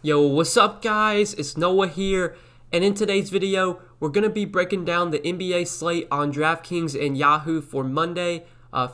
Yo, what's up guys? It's Noah here, and in today's video, we're going to be breaking down the NBA slate on Draftkings and Yahoo for Monday,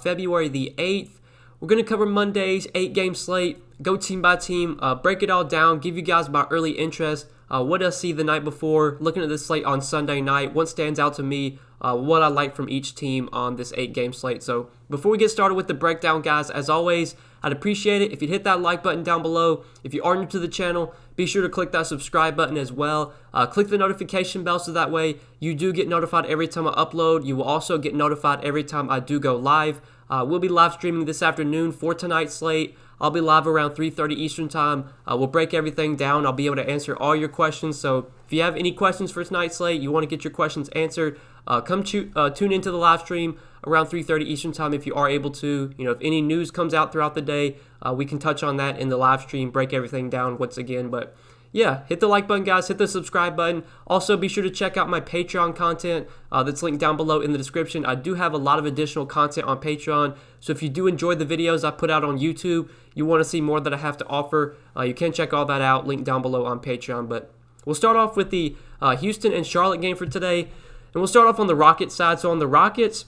February the 8th. We're going to cover Monday's 8-game slate, go team by team, break it all down, give you guys my early interest, what I see the night before, looking at this slate on Sunday night, what stands out to me, what I like from each team on this 8-game slate. So before we get started with the breakdown, guys, as always, I'd appreciate it if you'd hit that like button down below. If you are new to the channel, be sure to click that subscribe button as well. Click the notification bell so that way you do get notified every time I upload. You will also get notified every time I do go live. We'll be live streaming this afternoon for tonight's slate. I'll be live around 3:30 Eastern time. We'll break everything down. I'll be able to answer all your questions. So if you have any questions for tonight's slate, you want to get your questions answered, come tune into the live stream around 3:30 Eastern time if you are able to. You know, if any news comes out throughout the day, we can touch on that in the live stream, break everything down once again. But yeah, hit the like button, guys. Hit the subscribe button. Also, be sure to check out my Patreon content that's linked down below in the description. I do have a lot of additional content on Patreon, so if you do enjoy the videos I put out on YouTube, you want to see more that I have to offer, you can check all that out, linked down below on Patreon. But we'll start off with the Houston and Charlotte game for today, and we'll start off on the Rockets side. So on the Rockets,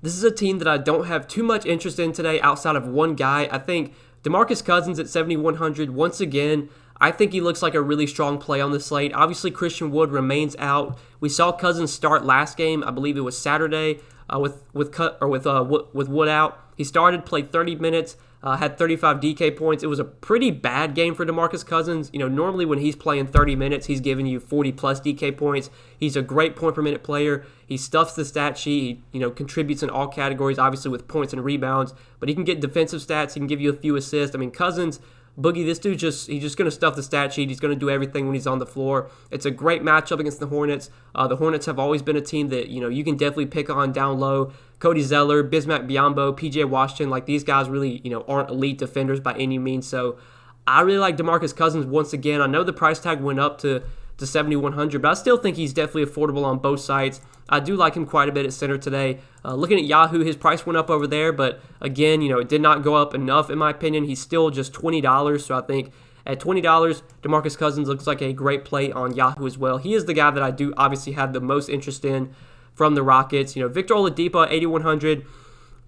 this is a team that I don't have too much interest in today outside of one guy. I think Demarcus Cousins at 7,100, once again, I think he looks like a really strong play on the slate. Obviously, Christian Wood remains out. We saw Cousins start last game. I believe it was Saturday with Wood out. He started, played 30 minutes, had 35 DK points. It was a pretty bad game for Demarcus Cousins. You know, normally when he's playing 30 minutes, he's giving you 40-plus DK points. He's a great point-per-minute player. He stuffs the stat sheet. He, contributes in all categories, obviously with points and rebounds. But he can get defensive stats. He can give you a few assists. I mean, Cousins, Boogie, this dude he's just going to stuff the stat sheet. He's going to do everything when he's on the floor. It's a great matchup against the Hornets. The Hornets have always been a team that, you can definitely pick on down low. Cody Zeller, Bismack Biyombo, PJ Washington, like these guys really, aren't elite defenders by any means. So I really like Demarcus Cousins once again. I know the price tag went up to 7,100, but I still think he's definitely affordable on both sides. I do like him quite a bit at center today. Looking at Yahoo, his price went up over there, but again, it did not go up enough in my opinion. He's still just $20, so I think at $20, Demarcus Cousins looks like a great play on Yahoo as well. He is the guy that I do obviously have the most interest in from the Rockets. Victor Oladipo at 8,100,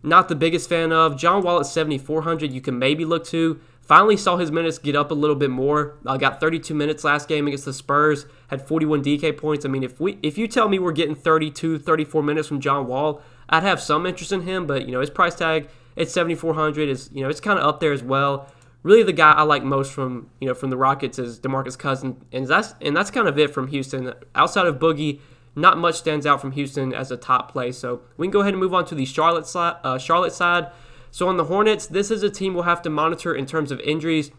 not the biggest fan of. John Wall at 7,400, you can maybe look to. Finally saw his minutes get up a little bit more. Got 32 minutes last game against the Spurs, had 41 DK points. I mean, if you tell me we're getting 32, 34 minutes from John Wall, I'd have some interest in him. But, his price tag at 7,400 is, it's kind of up there as well. Really the guy I like most from the Rockets is Demarcus Cousins, and that's kind of it from Houston. Outside of Boogie, not much stands out from Houston as a top play. So we can go ahead and move on to the Charlotte side. So on the Hornets, this is a team we'll have to monitor in terms of injuries.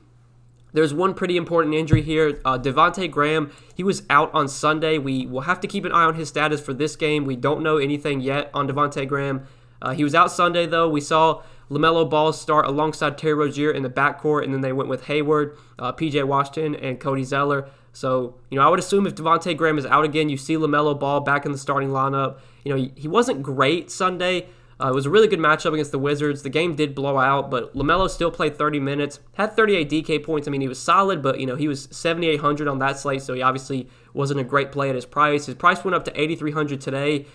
There's one pretty important injury here. Devontae Graham, he was out on Sunday. We will have to keep an eye on his status for this game. We don't know anything yet on Devontae Graham. He was out Sunday, though. We saw LaMelo Ball start alongside Terry Rozier in the backcourt, and then they went with Hayward, PJ Washington, and Cody Zeller. So, I would assume if Devontae Graham is out again, you see LaMelo Ball back in the starting lineup. He wasn't great Sunday. It was a really good matchup against the Wizards. The game did blow out, but LaMelo still played 30 minutes, had 38 DK points. I mean, he was solid, but, he was 7,800 on that slate, so he obviously wasn't a great play at his price. His price went up to 8,300 today.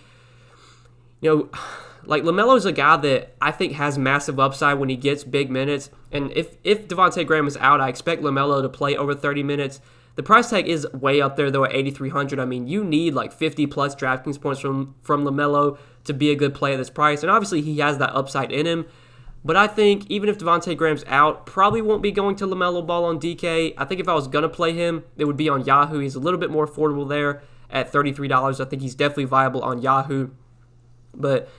Like, LaMelo's a guy that I think has massive upside when he gets big minutes, and if Devontae Graham is out, I expect LaMelo to play over 30 minutes. The price tag is way up there, though, at 8,300. I mean, you need like 50-plus DraftKings points from LaMelo to be a good play at this price. And obviously, he has that upside in him. But I think even if Devontae Graham's out, probably won't be going to LaMelo Ball on DK. I think if I was going to play him, it would be on Yahoo. He's a little bit more affordable there at $33. I think he's definitely viable on Yahoo. But,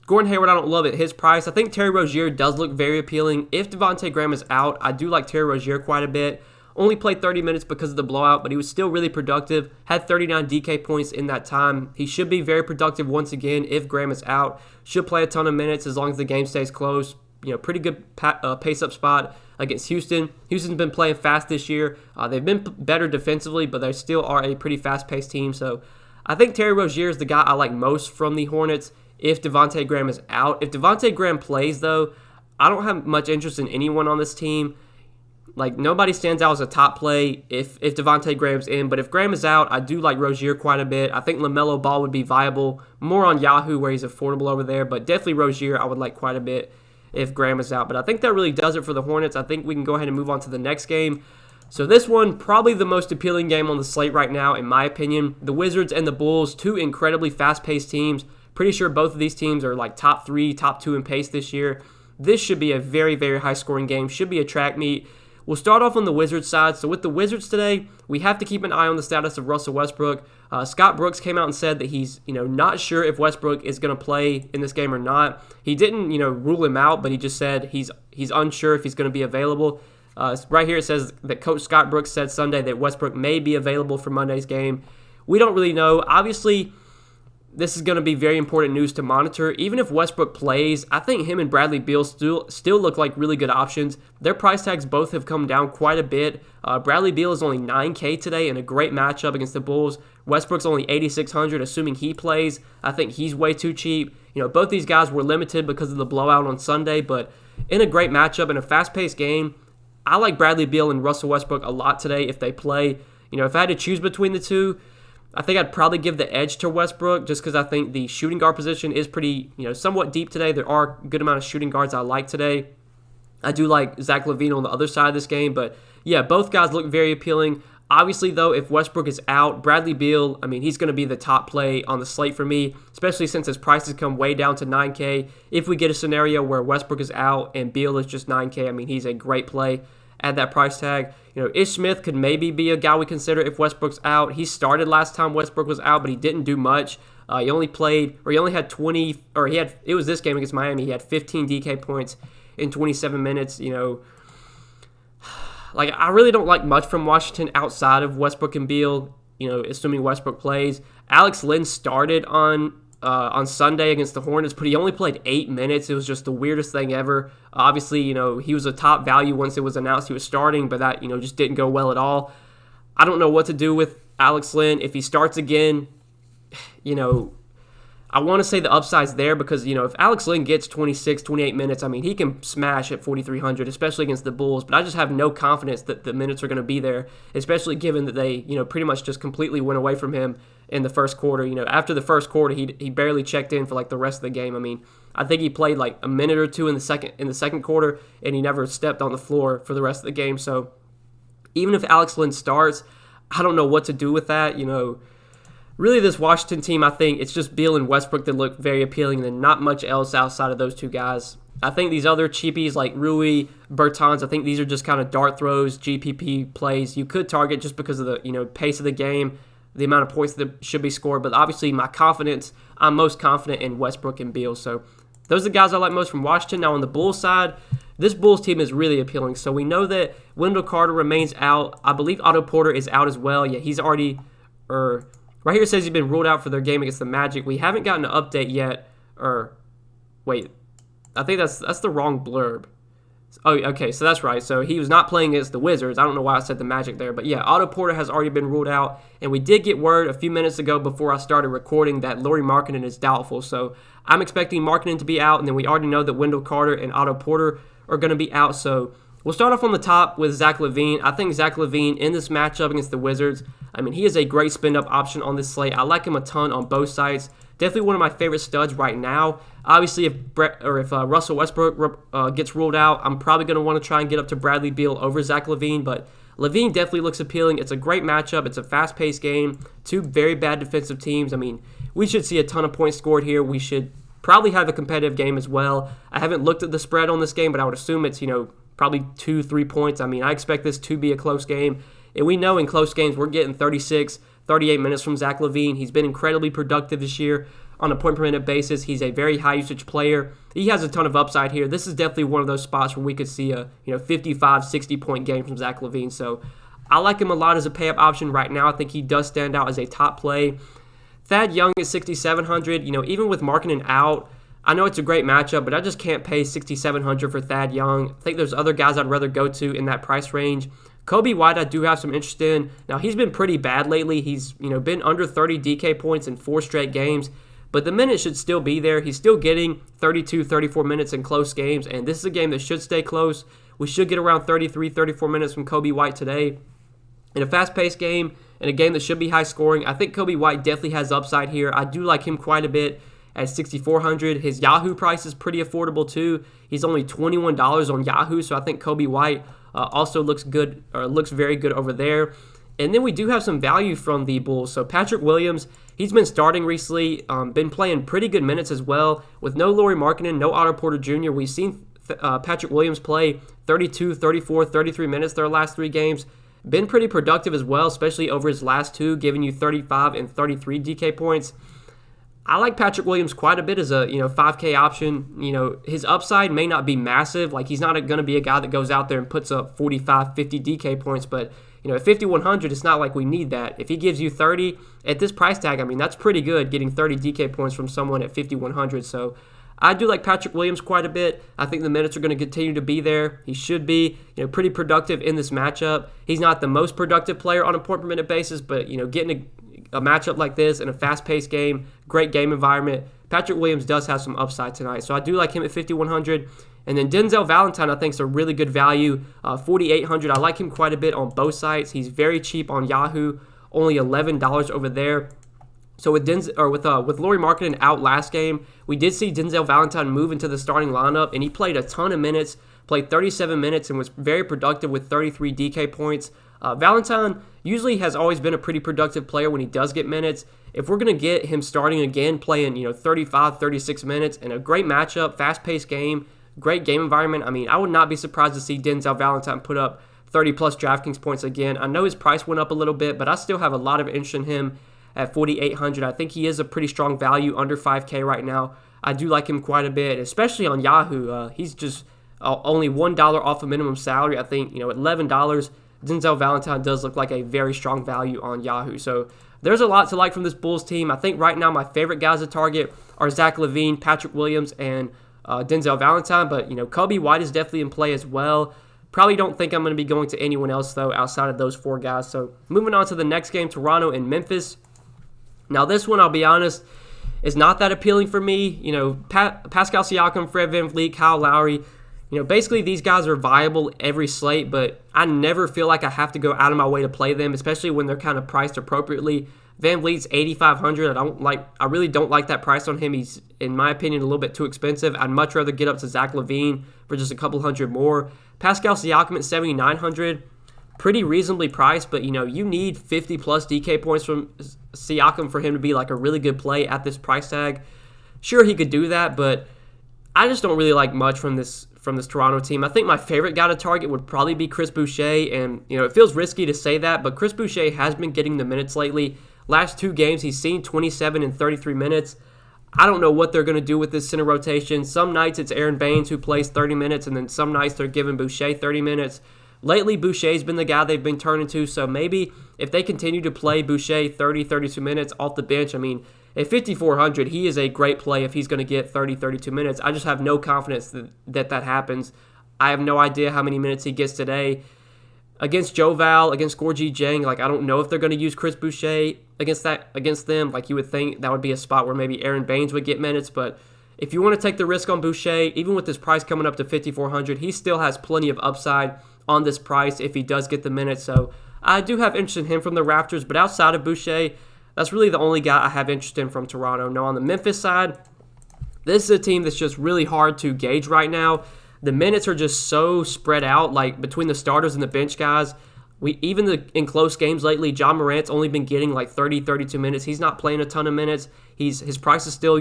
Gordon Hayward, I don't love at his price. I think Terry Rozier does look very appealing. If Devontae Graham is out, I do like Terry Rozier quite a bit. Only played 30 minutes because of the blowout, but he was still really productive. Had 39 DK points in that time. He should be very productive once again if Graham is out. Should play a ton of minutes as long as the game stays close. Pretty good pace-up spot against Houston. Houston's been playing fast this year. They've been better defensively, but they still are a pretty fast-paced team. So I think Terry Rozier is the guy I like most from the Hornets if Devontae Graham is out. If Devontae Graham plays, though, I don't have much interest in anyone on this team. Like, nobody stands out as a top play if Devontae Graham's in. But if Graham is out, I do like Rozier quite a bit. I think LaMelo Ball would be viable. More on Yahoo where he's affordable over there. But definitely Rozier I would like quite a bit if Graham is out. But I think that really does it for the Hornets. I think we can go ahead and move on to the next game. So this one, probably the most appealing game on the slate right now, in my opinion. The Wizards and the Bulls, two incredibly fast-paced teams. Pretty sure both of these teams are like top 3, top 2 in pace this year. This should be a very, very high-scoring game. Should be a track meet. We'll start off on the Wizards side. So with the Wizards today, we have to keep an eye on the status of Russell Westbrook. Scott Brooks came out and said that he's not sure if Westbrook is going to play in this game or not. He didn't rule him out, but he just said he's unsure if he's going to be available. Right here it says that Coach Scott Brooks said Sunday that Westbrook may be available for Monday's game. We don't really know. Obviously, this is going to be very important news to monitor. Even if Westbrook plays, I think him and Bradley Beal still look like really good options. Their price tags both have come down quite a bit. Bradley Beal is only $9K today in a great matchup against the Bulls. Westbrook's only $8,600, assuming he plays. I think he's way too cheap. Both these guys were limited because of the blowout on Sunday, but in a great matchup, in a fast-paced game, I like Bradley Beal and Russell Westbrook a lot today if they play. If I had to choose between the two, I think I'd probably give the edge to Westbrook just because I think the shooting guard position is pretty, somewhat deep today. There are a good amount of shooting guards I like today. I do like Zach Levine on the other side of this game, but yeah, both guys look very appealing. Obviously, though, if Westbrook is out, Bradley Beal, he's going to be the top play on the slate for me, especially since his prices come way down to $9K. If we get a scenario where Westbrook is out and Beal is just $9K, he's a great play at that price tag. Ish Smith could maybe be a guy we consider if Westbrook's out. He started last time Westbrook was out, but he didn't do much. He only had 20, it was this game against Miami. He had 15 DK points in 27 minutes. I really don't like much from Washington outside of Westbrook and Beal, assuming Westbrook plays. Alex Len started on Sunday against the Hornets, but he only played 8 minutes. It was just the weirdest thing ever. Obviously, he was a top value once it was announced he was starting, but that, just didn't go well at all. I don't know what to do with Alex Len. If he starts again, I want to say the upside's there because, if Alex Len gets 26, 28 minutes, he can smash at 4,300, especially against the Bulls, but I just have no confidence that the minutes are going to be there, especially given that they, pretty much just completely went away from him in the first quarter. After the first quarter, he barely checked in for the rest of the game. I think he played a minute or two in the second quarter, and he never stepped on the floor for the rest of the game. So even if Alex Len starts, I don't know what to do with that. Really, this Washington team, I think it's just Beal and Westbrook that look very appealing, and not much else outside of those two guys. I think these other cheapies like Rui, Bertans, I think these are just kind of dart throws, GPP plays. You could target just because of the pace of the game, the amount of points that should be scored. But obviously, I'm most confident in Westbrook and Beal. So those are the guys I like most from Washington. Now on the Bulls side, this Bulls team is really appealing. So we know that Wendell Carter remains out. I believe Otto Porter is out as well. Yeah, he's already right here it says he's been ruled out for their game against the Magic. We haven't gotten an update yet. Wait, I think that's the wrong blurb. Oh, okay, so that's right. So he was not playing against the Wizards. I don't know why I said the Magic there. But yeah, Otto Porter has already been ruled out. And we did get word a few minutes ago before I started recording that Lauri Markkanen is doubtful. So I'm expecting Markkanen to be out. And then we already know that Wendell Carter and Otto Porter are going to be out. So we'll start off on the top with Zach Levine. I think Zach Levine in this matchup against the Wizards, he is a great spin-up option on this slate. I like him a ton on both sides. Definitely one of my favorite studs right now. Obviously, if Russell Westbrook gets ruled out, I'm probably going to want to try and get up to Bradley Beal over Zach Levine, but Levine definitely looks appealing. It's a great matchup. It's a fast-paced game. Two very bad defensive teams. We should see a ton of points scored here. We should probably have a competitive game as well. I haven't looked at the spread on this game, but I would assume it's, probably 2-3 points. I expect this to be a close game. And we know in close games we're getting 36, 38 minutes from Zach Levine. He's been incredibly productive this year on a point-per-minute basis. He's a very high-usage player. He has a ton of upside here. This is definitely one of those spots where we could see a 55, 60-point game from Zach Levine. So I like him a lot as a pay-up option right now. I think he does stand out as a top play. Thad Young at 6,700. Even with Markkanen out, I know it's a great matchup, but I just can't pay 6,700 for Thad Young. I think there's other guys I'd rather go to in that price range. Kobe White, I do have some interest in. Now, he's been pretty bad lately. He's been under 30 DK points in 4 straight games, but the minutes should still be there. He's still getting 32, 34 minutes in close games, and this is a game that should stay close. We should get around 33, 34 minutes from Coby White today. In a fast-paced game, in a game that should be high-scoring, I think Coby White definitely has upside here. I do like him quite a bit at 6,400. His Yahoo price is pretty affordable too. He's only $21 on Yahoo, so I think Coby White also looks good, or looks very good over there. And then we do have some value from the Bulls. So Patrick Williams, he's been starting recently, been playing pretty good minutes as well. With no Lauri Markkanen, no Otto Porter Jr., we've seen Patrick Williams play 32, 34, 33 minutes their last 3 games. Been pretty productive as well, especially over his last 2, giving you 35 and 33 DK points. I like Patrick Williams quite a bit as a 5K option. His upside may not be massive. Like, he's not going to be a guy that goes out there and puts up 45, 50 DK points, but at 5,100, it's not like we need that. If he gives you 30 at this price tag, I mean, that's pretty good, getting 30 DK points from someone at 5,100. So I do like Patrick Williams quite a bit. I think the minutes are going to continue to be there. He should be, pretty productive in this matchup. He's not the most productive player on a point per minute basis, but, getting a matchup like this in a fast-paced game, great game environment, Patrick Williams does have some upside tonight. So I do like him at 5,100. And then Denzel Valentine, I think, is a really good value, 4,800. I like him quite a bit on both sites. He's very cheap on Yahoo, only $11 over there. So with Lauri Markkanen out last game, we did see Denzel Valentine move into the starting lineup, and he played a ton of minutes, played 37 minutes, and was very productive with 33 DK points. Valentine usually has always been a pretty productive player when he does get minutes. If we're going to get him starting again, playing 35, 36 minutes, in a great matchup, fast-paced game, great game environment, I mean, I would not be surprised to see Denzel Valentine put up 30-plus Draftkings points again. I know his price went up a little bit, but I still have a lot of interest in him at 4,800. I think he is a pretty strong value under 5K right now. I do like him quite a bit, especially on Yahoo. He's just only $1 off a minimum salary. I think, at $11, Denzel Valentine does look like a very strong value on Yahoo. So there's a lot to like from this Bulls team. I think right now my favorite guys to target are Zach LaVine, Patrick Williams, and Denzel Valentine. But, Coby White is definitely in play as well. Probably don't think I'm going to be going to anyone else, though, outside of those 4 guys. So moving on to the next game, Toronto and Memphis. Now, this one, I'll be honest, is not that appealing for me. Pascal Siakam, Fred VanVleet, Kyle Lowry, basically these guys are viable every slate, but I never feel like I have to go out of my way to play them, especially when they're kind of priced appropriately. VanVleet's 8,500. I really don't like that price on him. He's, in my opinion, a little bit too expensive. I'd much rather get up to Zach LaVine for just a couple hundred more. Pascal Siakam at 7,900. Pretty reasonably priced, but you need 50-plus DK points from Siakam for him to be like a really good play at this price tag. Sure, he could do that, but I just don't really like much from this Toronto team. I think my favorite guy to target would probably be Chris Boucher, and it feels risky to say that, but Chris Boucher has been getting the minutes lately. Last 2 games, he's seen 27 and 33 minutes. I don't know what they're going to do with this center rotation. Some nights it's Aaron Baines who plays 30 minutes, and then some nights they're giving Boucher 30 minutes. Lately, Boucher's been the guy they've been turning to, so maybe if they continue to play Boucher 30, 32 minutes off the bench, I mean, at 5,400, he is a great play if he's going to get 30, 32 minutes. I just have no confidence that happens. I have no idea how many minutes he gets today. Against Joe Val, against Gorgui Dieng, I don't know if they're going to use Chris Boucher against them. You would think that would be a spot where maybe Aaron Baines would get minutes, but if you want to take the risk on Boucher, even with his price coming up to 5,400, he still has plenty of upside on this price if he does get the minutes. So I do have interest in him from the Raptors, but outside of Boucher, that's really the only guy I have interest in from Toronto. Now on the Memphis side, this is a team that's just really hard to gauge right now. The minutes are just so spread out, between the starters and the bench guys. In close games lately, John Morant's only been getting 30, 32 minutes. He's not playing a ton of minutes. His price is still,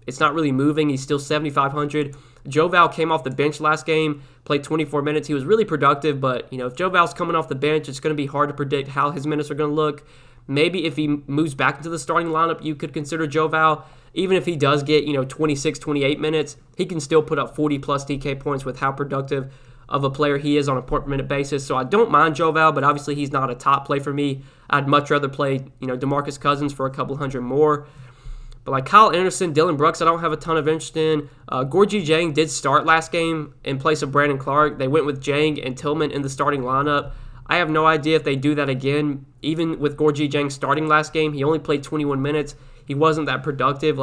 it's not really moving. He's still 7,500. Joe Val came off the bench last game, played 24 minutes. He was really productive, but if Joe Val's coming off the bench, it's going to be hard to predict how his minutes are going to look. Maybe if he moves back into the starting lineup, you could consider Joe Val. Even if he does get 26, 28 minutes, he can still put up 40-plus DK points with how productive of a player he is on a point-per-minute basis. So I don't mind Joe Val, but obviously he's not a top play for me. I'd much rather play Demarcus Cousins for a couple hundred more. But Kyle Anderson, Dylan Brooks, I don't have a ton of interest in. Gorgui Dieng did start last game in place of Brandon Clark. They went with Dieng and Tillman in the starting lineup. I have no idea if they do that again. Even with Gorgui Dieng starting last game, he only played 21 minutes. He wasn't that productive.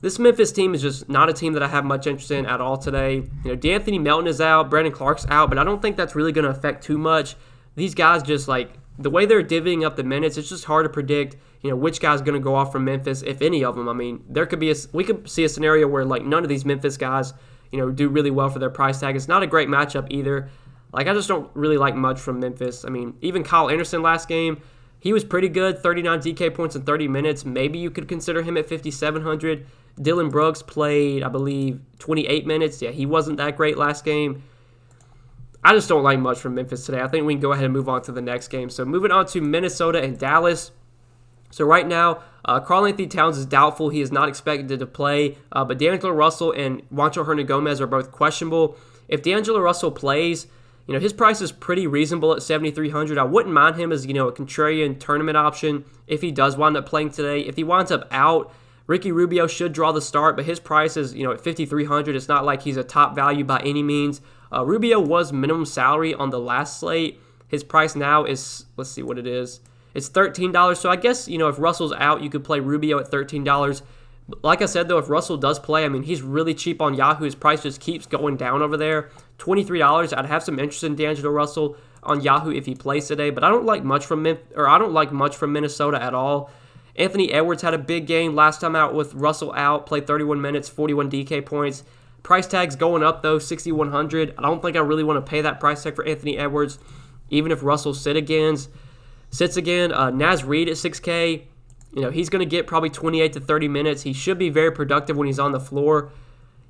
This Memphis team is just not a team that I have much interest in at all today. D'Anthony Melton is out, Brandon Clark's out, but I don't think that's really going to affect too much. These guys just the way they're divvying up the minutes, it's just hard to predict, which guy's going to go off from Memphis, if any of them. I mean, we could see a scenario where none of these Memphis guys, do really well for their price tag. It's not a great matchup either. I just don't really like much from Memphis. I mean, even Kyle Anderson last game, he was pretty good, 39 DK points in 30 minutes. Maybe you could consider him at 5,700. Dylan Brooks played, I believe, 28 minutes. Yeah, he wasn't that great last game. I just don't like much from Memphis today. I think we can go ahead and move on to the next game. So moving on to Minnesota and Dallas. So right now, Karl-Anthony Towns is doubtful. He is not expected to play. But D'Angelo Russell and Juancho Hernangomez are both questionable. If D'Angelo Russell plays, his price is pretty reasonable at 7,300. I wouldn't mind him as, a contrarian tournament option if he does wind up playing today. If he winds up out, Ricky Rubio should draw the start, but his price is, at 5,300. It's not like he's a top value by any means. Rubio was minimum salary on the last slate. His price now is, let's see what it is. It's $13. So I guess, if Russell's out, you could play Rubio at $13. Like I said, though, if Russell does play, I mean, he's really cheap on Yahoo. His price just keeps going down over there. $23. I'd have some interest in D'Angelo Russell on Yahoo if he plays today, but I don't like much from Minnesota at all. Anthony Edwards had a big game last time out with Russell out, played 31 minutes, 41 DK points. Price tag's going up, though, 6,100. I don't think I really want to pay that price tag for Anthony Edwards, even if Russell sits again. Naz Reid at 6K. He's going to get probably 28 to 30 minutes. He should be very productive when he's on the floor.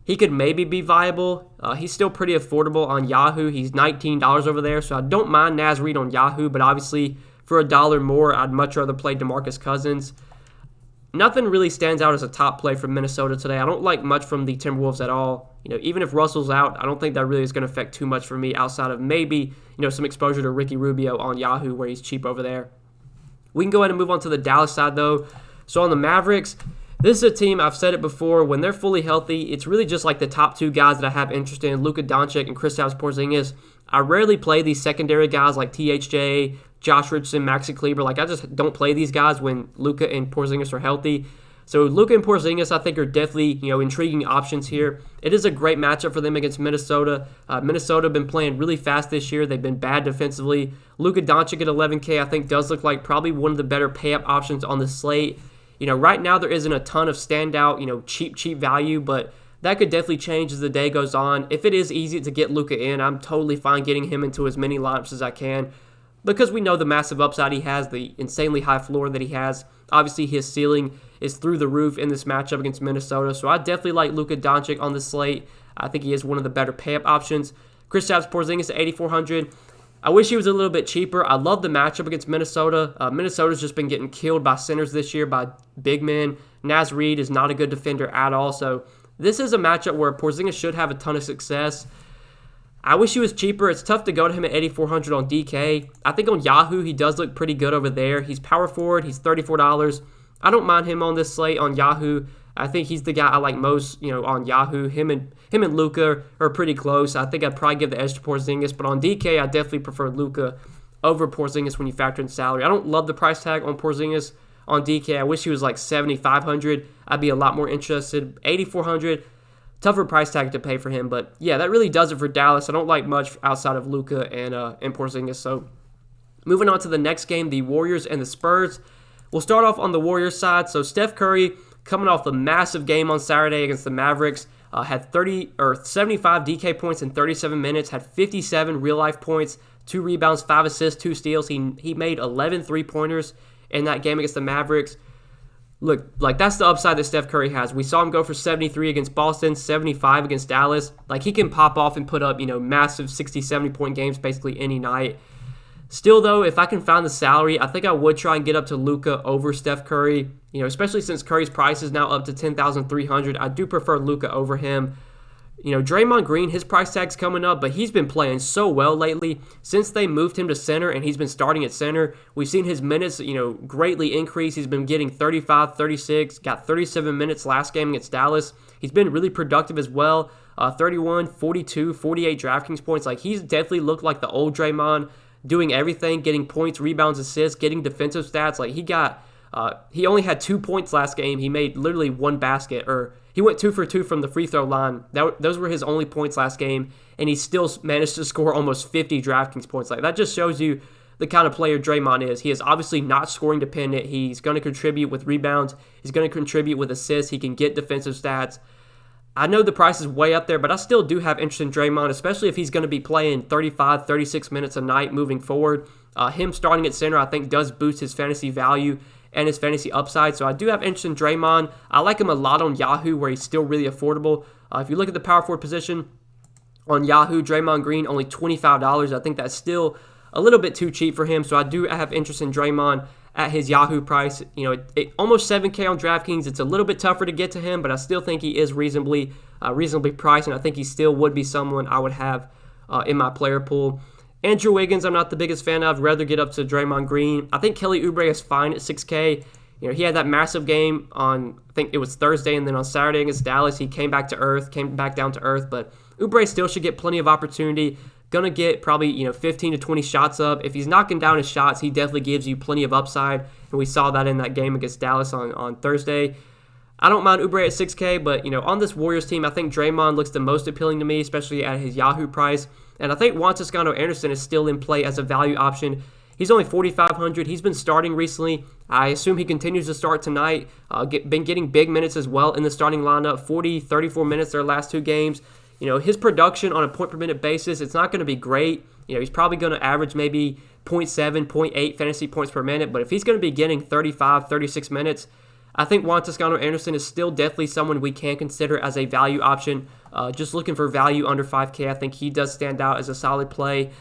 He could maybe be viable. He's still pretty affordable on Yahoo. He's $19 over there, so I don't mind Naz Reid on Yahoo, but obviously for $1 more, I'd much rather play Demarcus Cousins. Nothing really stands out as a top play from Minnesota today. I don't like much from the Timberwolves at all. Even if Russell's out, I don't think that really is going to affect too much for me outside of maybe, some exposure to Ricky Rubio on Yahoo where he's cheap over there. We can go ahead and move on to the Dallas side, though. So on the Mavericks, this is a team, I've said it before, when they're fully healthy, it's really just like the top two guys that I have interest in, Luka Doncic and Kristaps Porzingis. I rarely play these secondary guys like THJ, Josh Richardson, Maxi Kleber. I just don't play these guys when Luka and Porzingis are healthy. So Luka and Porzingis, I think, are definitely intriguing options here. It is a great matchup for them against Minnesota. Minnesota have been playing really fast this year. They've been bad defensively. Luka Doncic at 11K, I think, does look like probably one of the better pay-up options on the slate. Right now there isn't a ton of standout, cheap value, but that could definitely change as the day goes on. If it is easy to get Luka in, I'm totally fine getting him into as many lineups as I can because we know the massive upside he has, the insanely high floor that he has. Obviously, his ceiling is through the roof in this matchup against Minnesota, so I definitely like Luka Doncic on the slate. I think he is one of the better pay-up options. Kristaps Porzingis at 8,400. I wish he was a little bit cheaper. I love the matchup against Minnesota. Minnesota's just been getting killed by centers this year, by big men. Naz Reid is not a good defender at all, so this is a matchup where Porzingis should have a ton of success. I wish he was cheaper. It's tough to go to him at 8,400 on DK. I think on Yahoo, he does look pretty good over there. He's power forward. He's $34. I don't mind him on this slate on Yahoo. I think he's the guy I like most, on Yahoo. Him and Luka are pretty close. I think I'd probably give the edge to Porzingis, but on DK, I definitely prefer Luka over Porzingis when you factor in salary. I don't love the price tag on Porzingis on DK. I wish he was like 7,500. I'd be a lot more interested. 8,400, tougher price tag to pay for him, but yeah, that really does it for Dallas. I don't like much outside of Luka and Porzingis. So moving on to the next game, the Warriors and the Spurs. We'll start off on the Warriors side. So Steph Curry, coming off a massive game on Saturday against the Mavericks, had 75 DK points in 37 minutes, had 57 real-life points, 2 rebounds, 5 assists, 2 steals. He made 11 three-pointers in that game against the Mavericks. Look, that's the upside that Steph Curry has. We saw him go for 73 against Boston, 75 against Dallas. He can pop off and put up, massive 60, 70-point games basically any night. Still, though, if I can find the salary, I think I would try and get up to Luka over Steph Curry, especially since Curry's price is now up to $10,300. I do prefer Luka over him. Draymond Green, his price tag's coming up, but he's been playing so well lately. Since they moved him to center and he's been starting at center, we've seen his minutes, greatly increase. He's been getting 35, 36, got 37 minutes last game against Dallas. He's been really productive as well. 31, 42, 48 DraftKings points. He's definitely looked like the old Draymond, doing everything, getting points, rebounds, assists, getting defensive stats. He got He only had 2 points last game. He made literally one basket, or he went 2 for 2 from the free throw line. Those were his only points last game, and he still managed to score almost 50 DraftKings points. Like, that just shows you the kind of player Draymond is. He is obviously not scoring dependent. He's going to contribute with rebounds. He's going to contribute with assists. He can get defensive stats. I know the price is way up there, but I still do have interest in Draymond, especially if he's going to be playing 35, 36 minutes a night moving forward. Him starting at center, I think, does boost his fantasy value and his fantasy upside. So I do have interest in Draymond. I like him a lot on Yahoo, where he's still really affordable. If you look at the power forward position on Yahoo, Draymond Green, only $25. I think that's still a little bit too cheap for him. So I do have interest in Draymond at his Yahoo price. Almost $7K on DraftKings. It's a little bit tougher to get to him, but I still think he is reasonably priced, and I think he still would be someone I would have in my player pool. Andrew Wiggins, I'm not the biggest fan of. Rather get up to Draymond Green. I think Kelly Oubre is fine at 6K. He had that massive game on, I think it was Thursday, and then on Saturday against Dallas, he came back down to earth. But Oubre still should get plenty of opportunity. Gonna get probably 15 to 20 shots up. If he's knocking down his shots, he definitely gives you plenty of upside, and we saw that in that game against Dallas on Thursday. I don't mind Oubre at 6K, but on this Warriors team, I think Draymond looks the most appealing to me, especially at his Yahoo price. And I think Juan Toscano-Anderson is still in play as a value option. He's only $4,500. He's been starting recently. I assume he continues to start tonight. Been getting big minutes as well in the starting lineup. 40, 34 minutes their last 2 games. His production on a point per minute basis, it's not going to be great. He's probably going to average maybe 0.7, 0.8 fantasy points per minute. But if he's going to be getting 35, 36 minutes, I think Juan Toscano-Anderson is still definitely someone we can consider as a value option. Just looking for value under 5K, I think he does stand out as a solid play.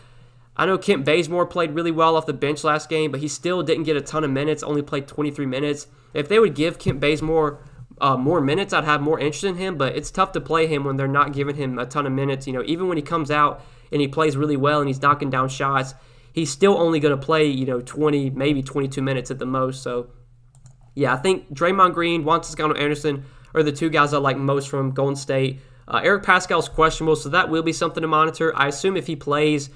I know Kent Bazemore played really well off the bench last game, but he still didn't get a ton of minutes, only played 23 minutes. If they would give Kent Bazemore more minutes, I'd have more interest in him, but it's tough to play him when they're not giving him a ton of minutes. Even when he comes out and he plays really well and he's knocking down shots, he's still only going to play, 20, maybe 22 minutes at the most. So, yeah, I think Draymond Green, Juan Toscano-Anderson are the 2 guys I like most from Golden State. Eric Pascal's questionable, so that will be something to monitor. I assume if he plays,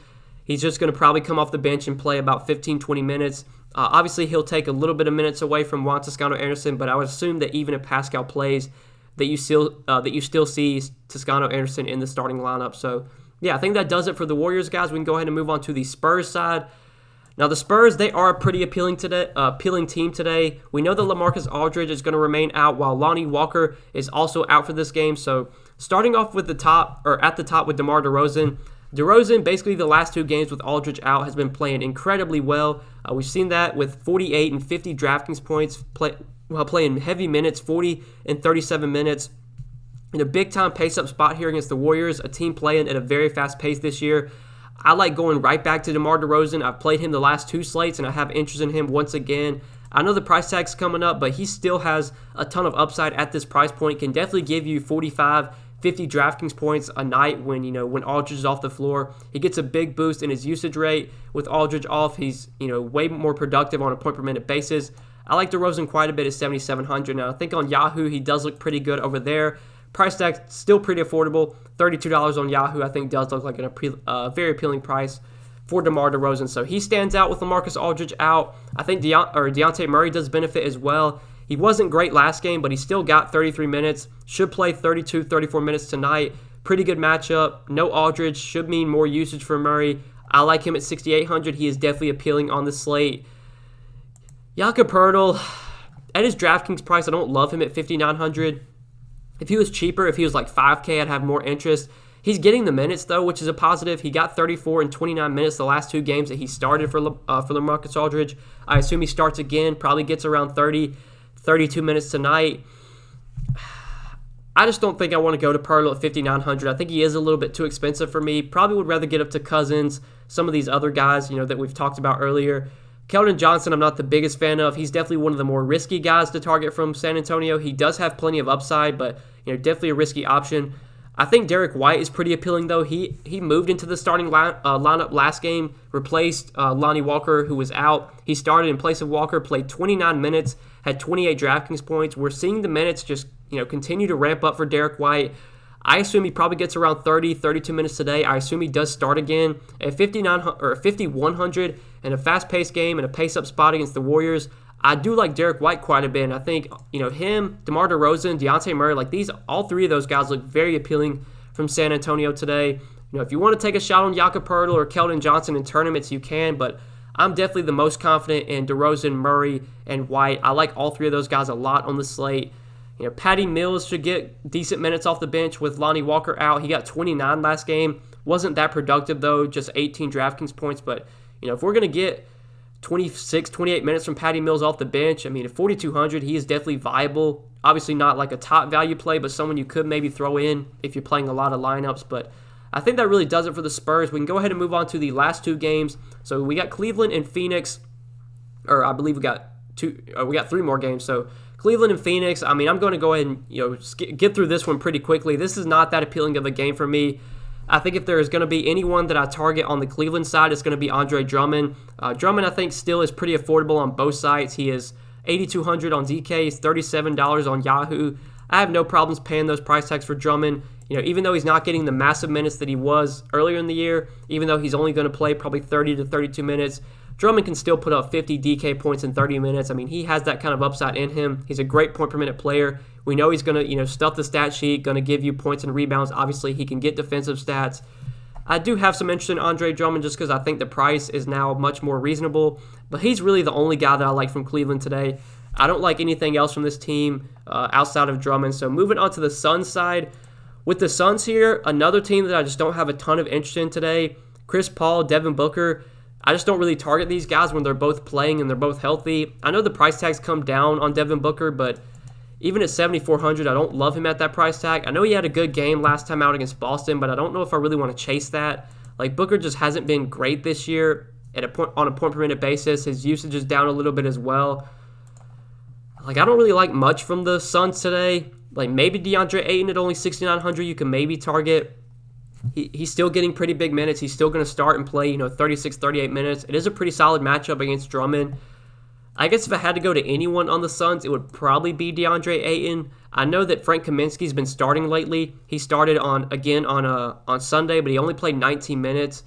he's just going to probably come off the bench and play about 15, 20 minutes. Obviously, he'll take a little bit of minutes away from Juan Toscano-Anderson, but I would assume that even if Pascal plays, that you still see Toscano-Anderson in the starting lineup. So, yeah, I think that does it for the Warriors, guys. We can go ahead and move on to the Spurs side. Now, the Spurs, they are a pretty appealing team today. We know that LaMarcus Aldridge is going to remain out, while Lonnie Walker is also out for this game. So, starting off with at the top with Demar Derozan. DeRozan, basically the last 2 games with Aldridge out, has been playing incredibly well. We've seen that with 48 and 50 DraftKings points, while playing heavy minutes, 40 and 37 minutes. In a big-time pace-up spot here against the Warriors, a team playing at a very fast pace this year. I like going right back to DeMar DeRozan. I've played him the last 2 slates, and I have interest in him once again. I know the price tag's coming up, but he still has a ton of upside at this price point. Can definitely give you 45, 50 DraftKings points a night when Aldridge is off the floor. He gets a big boost in his usage rate with Aldridge off. He's way more productive on a point per minute basis. I like DeRozan quite a bit at 7,700. Now I think on Yahoo he does look pretty good over there. Price tag still pretty affordable. $32 on Yahoo I think does look like a very appealing price for DeMar DeRozan. So he stands out with LaMarcus Aldridge out. I think Dejounte Murray does benefit as well. He wasn't great last game, but he still got 33 minutes. Should play 32, 34 minutes tonight. Pretty good matchup. No Aldridge. Should mean more usage for Murray. I like him at 6,800. He is definitely appealing on the slate. Jakob Poeltl, at his DraftKings price, I don't love him at 5,900. If he was cheaper, if he was like 5K, I'd have more interest. He's getting the minutes, though, which is a positive. He got 34 and 29 minutes the last 2 games that he started for LaMarcus Aldridge. I assume he starts again, probably gets around 30, 32 minutes tonight. I just don't think I want to go to Poeltl at 5,900. I think he is a little bit too expensive for me. Probably would rather get up to Cousins, some of these other guys, that we've talked about earlier. Keldon Johnson, I'm not the biggest fan of. He's definitely one of the more risky guys to target from San Antonio. He does have plenty of upside, but definitely a risky option. I think Derek White is pretty appealing, though. He moved into the starting lineup last game, replaced Lonnie Walker, who was out. He started in place of Walker, played 29 minutes, had 28 DraftKings points. We're seeing the minutes just continue to ramp up for Derek White. I assume he probably gets around 30, 32 minutes today. I assume he does start again at 5,100 in a fast-paced game and a pace-up spot against the Warriors. I do like Derek White quite a bit. And I think, him, DeMar DeRozan, Dejounte Murray, like all three of those guys look very appealing from San Antonio today. If you want to take a shot on Jakob Poeltl or Keldon Johnson in tournaments, you can, but I'm definitely the most confident in DeRozan, Murray, and White. I like all three of those guys a lot on the slate. Patty Mills should get decent minutes off the bench with Lonnie Walker out. He got 29 last game. Wasn't that productive, though, just 18 DraftKings points. But, if we're going to get 26, 28 minutes from Patty Mills off the bench, at 4,200, he is definitely viable. Obviously not like a top value play, but someone you could maybe throw in if you're playing a lot of lineups. But I think that really does it for the Spurs. We can go ahead and move on to the last two games. So we got Cleveland and Phoenix, or I believe we got three more games. So Cleveland and Phoenix, I'm going to go ahead and get through this one pretty quickly. This is not that appealing of a game for me. I think if there is going to be anyone that I target on the Cleveland side, it's going to be Andre Drummond. Drummond, I think, still is pretty affordable on both sides. He is $8,200 on DK, he's $37 on Yahoo. I have no problems paying those price tags for Drummond. Even though he's not getting the massive minutes that he was earlier in the year, even though he's only going to play probably 30 to 32 minutes, Drummond can still put up 50 DK points in 30 minutes. He has that kind of upside in him. He's a great point per minute player. We know he's going to, stuff the stat sheet, going to give you points and rebounds. Obviously, he can get defensive stats. I do have some interest in Andre Drummond just because I think the price is now much more reasonable. But he's really the only guy that I like from Cleveland today. I don't like anything else from this team outside of Drummond. So moving on to the Suns side. With the Suns here, another team that I just don't have a ton of interest in today. Chris Paul, Devin Booker. I just don't really target these guys when they're both playing and they're both healthy. I know the price tags come down on Devin Booker, but even at $7,400, I don't love him at that price tag. I know he had a good game last time out against Boston, but I don't know if I really want to chase that. Booker just hasn't been great this year on a point per minute basis. His usage is down a little bit as well. I don't really like much from the Suns today. Maybe DeAndre Ayton at only $6,900, you can maybe target. He's still getting pretty big minutes. He's still going to start and play, 36, 38 minutes. It is a pretty solid matchup against Drummond. I guess if I had to go to anyone on the Suns, it would probably be DeAndre Ayton. I know that Frank Kaminsky's been starting lately. He started on Sunday, but he only played 19 minutes.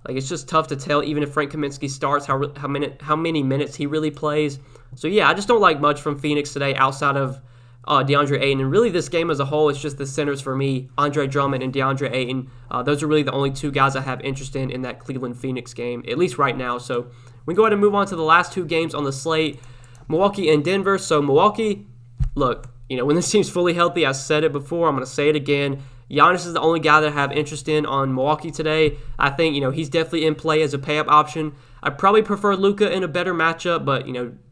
It's just tough to tell, even if Frank Kaminsky starts, how many minutes he really plays. So yeah, I just don't like much from Phoenix today outside of DeAndre Ayton. And really this game as a whole, it's just the centers for me, Andre Drummond and DeAndre Ayton. Those are really the only two guys I have interest in that Cleveland-Phoenix game, at least right now. So we can go ahead and move on to the last two games on the slate, Milwaukee and Denver. So Milwaukee, look, when this team's fully healthy, I said it before, I'm going to say it again. Giannis is the only guy that I have interest in on Milwaukee today. I think, he's definitely in play as a pay-up option. I probably prefer Luka in a better matchup, but,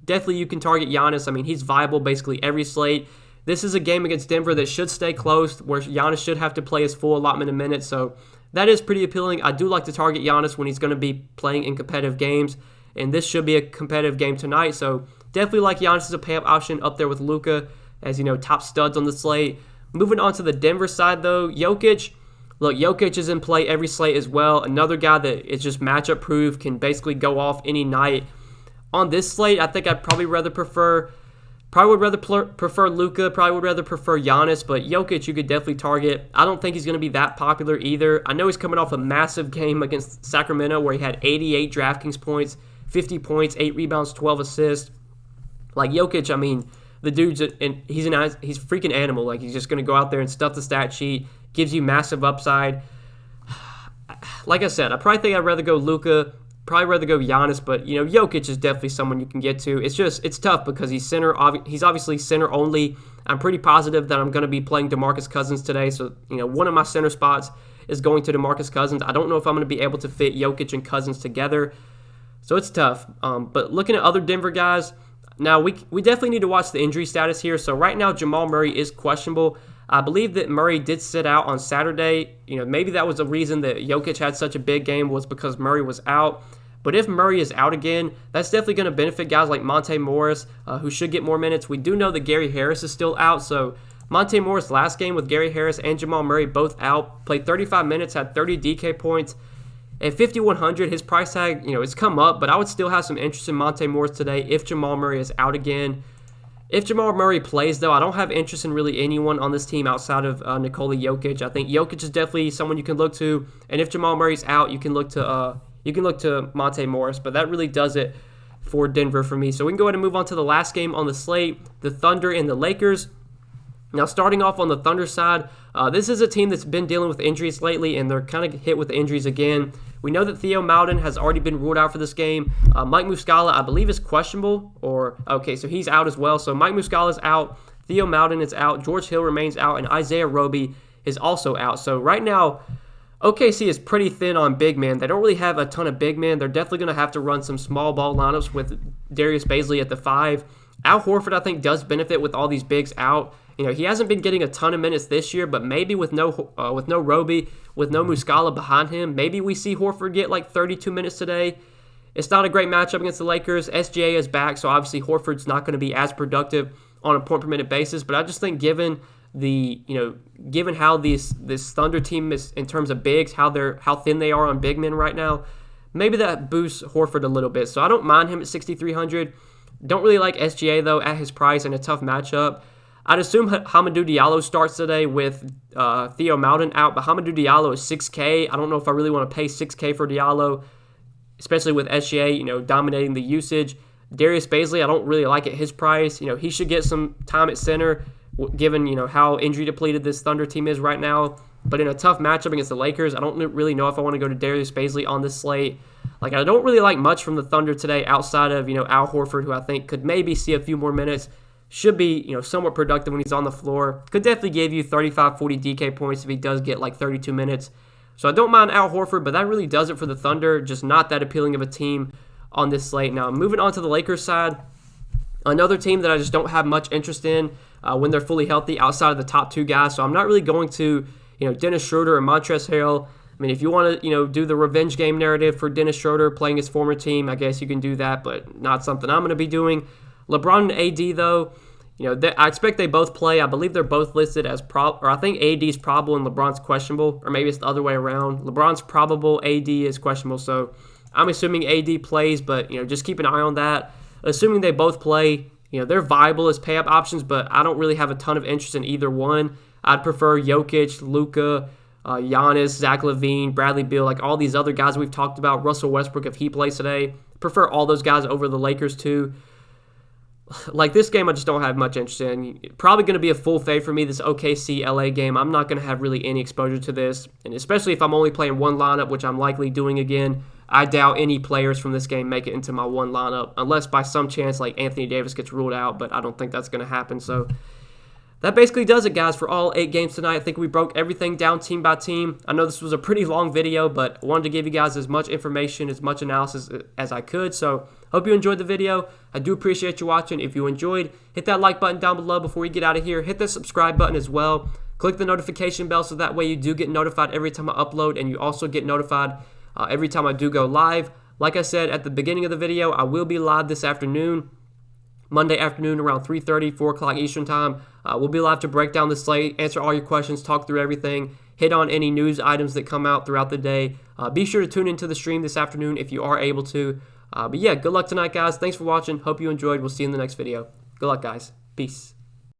definitely you can target Giannis. He's viable basically every slate. This is a game against Denver that should stay close, where Giannis should have to play his full allotment of minutes, so that is pretty appealing. I do like to target Giannis when he's going to be playing in competitive games, and this should be a competitive game tonight, so definitely like Giannis as a pay-up option up there with Luka as, top studs on the slate. Moving on to the Denver side, though, Jokic. Look, Jokic is in play every slate as well. Another guy that is just matchup proof, can basically go off any night. On this slate, I think I'd probably would rather prefer Luka, probably would rather prefer Giannis, but Jokic you could definitely target. I don't think he's going to be that popular either. I know he's coming off a massive game against Sacramento where he had 88 DraftKings points, 50 points, 8 rebounds, 12 assists. Jokic, the dude's he's a freaking animal. He's just going to go out there and stuff the stat sheet, gives you massive upside. Like I said, I probably think I'd rather go Luka, probably rather go Giannis, but Jokic is definitely someone you can get to. It's tough because he's obviously center only. I'm pretty positive that I'm going to be playing Demarcus Cousins today, so one of my center spots is going to Demarcus Cousins. I don't know if I'm going to be able to fit Jokic and Cousins together, so it's tough. But looking at other Denver guys. Now, we definitely need to watch the injury status here. So right now, Jamal Murray is questionable. I believe that Murray did sit out on Saturday. Maybe that was the reason that Jokic had such a big game, was because Murray was out. But if Murray is out again, that's definitely going to benefit guys like Monte Morris, who should get more minutes. We do know that Gary Harris is still out. So Monte Morris last game with Gary Harris and Jamal Murray both out, played 35 minutes, had 30 DK points. At $5,100, his price tag, it's come up, but I would still have some interest in Monte Morris today if Jamal Murray is out again. If Jamal Murray plays, though, I don't have interest in really anyone on this team outside of Nikola Jokic. I think Jokic is definitely someone you can look to, and if Jamal Murray's out, you can look to Monte Morris. But that really does it for Denver for me. So we can go ahead and move on to the last game on the slate, the Thunder and the Lakers. Now, starting off on the Thunder side, this is a team that's been dealing with injuries lately, and they're kind of hit with injuries again. We know that Theo Maledon has already been ruled out for this game. Mike Muscala, I believe, is questionable. So he's out as well. So Mike Muscala is out. Theo Maledon is out. George Hill remains out. And Isaiah Roby is also out. So right now, OKC is pretty thin on big men. They don't really have a ton of big men. They're definitely going to have to run some small ball lineups with Darius Bazley at the 5. Al Horford, I think, does benefit with all these bigs out. He hasn't been getting a ton of minutes this year, but maybe with no Roby, with no Muscala behind him, maybe we see Horford get like 32 minutes today. It's not a great matchup against the Lakers. SGA is back, so obviously Horford's not going to be as productive on a point per minute basis. But I just think given how this Thunder team is in terms of bigs, how thin they are on big men right now, maybe that boosts Horford a little bit. So I don't mind him at 6,300. Don't really like SGA though at his price in a tough matchup. I'd assume Hamidou Diallo starts today with Theo Maledon out, but Hamidou Diallo is 6K. I don't know if I really want to pay 6K for Diallo, especially with SGA, dominating the usage. Darius Bazley, I don't really like at his price. He should get some time at center, given how injury depleted this Thunder team is right now. But in a tough matchup against the Lakers, I don't really know if I want to go to Darius Bazley on this slate. I don't really like much from the Thunder today outside of Al Horford, who I think could maybe see a few more minutes. Should be, somewhat productive when he's on the floor. Could definitely give you 35, 40 DK points if he does get 32 minutes. So I don't mind Al Horford, but that really does it for the Thunder. Just not that appealing of a team on this slate. Now, moving on to the Lakers side, another team that I just don't have much interest in when they're fully healthy outside of the top 2 guys. So I'm not really going to, Dennis Schroeder or Montrezl Harrell. I mean, if you want to, do the revenge game narrative for Dennis Schroeder playing his former team, I guess you can do that, but not something I'm going to be doing. LeBron and AD, though, I expect they both play. I believe they're both listed as I think AD's probable and LeBron's questionable, or maybe it's the other way around. LeBron's probable, AD is questionable, so I'm assuming AD plays, but, just keep an eye on that. Assuming they both play, they're viable as pay-up options, but I don't really have a ton of interest in either one. I'd prefer Jokic, Luka, Giannis, Zach Levine, Bradley Beal, all these other guys we've talked about. Russell Westbrook, if he plays today. Prefer all those guys over the Lakers, too. This game I just don't have much interest in. Probably going to be a full fade for me, this OKC-LA game. I'm not going to have really any exposure to this, and especially if I'm only playing one lineup, which I'm likely doing again. I doubt any players from this game make it into my one lineup, unless by some chance Anthony Davis gets ruled out, but I don't think that's going to happen. So that basically does it, guys, for all 8 games tonight. I think we broke everything down team by team. I know this was a pretty long video, but I wanted to give you guys as much information, as much analysis as I could. So hope you enjoyed the video. I do appreciate you watching. If you enjoyed, hit that like button down below before you get out of here. Hit the subscribe button as well. Click the notification bell so that way you do get notified every time I upload, and you also get notified every time I do go live. Like I said at the beginning of the video, I will be live this afternoon. Monday afternoon around 3:30, 4 o'clock Eastern Time. We'll be live to break down the slate, answer all your questions, talk through everything, hit on any news items that come out throughout the day. Be sure to tune into the stream this afternoon if you are able to. But yeah, good luck tonight, guys. Thanks for watching. Hope you enjoyed. We'll see you in the next video. Good luck, guys. Peace.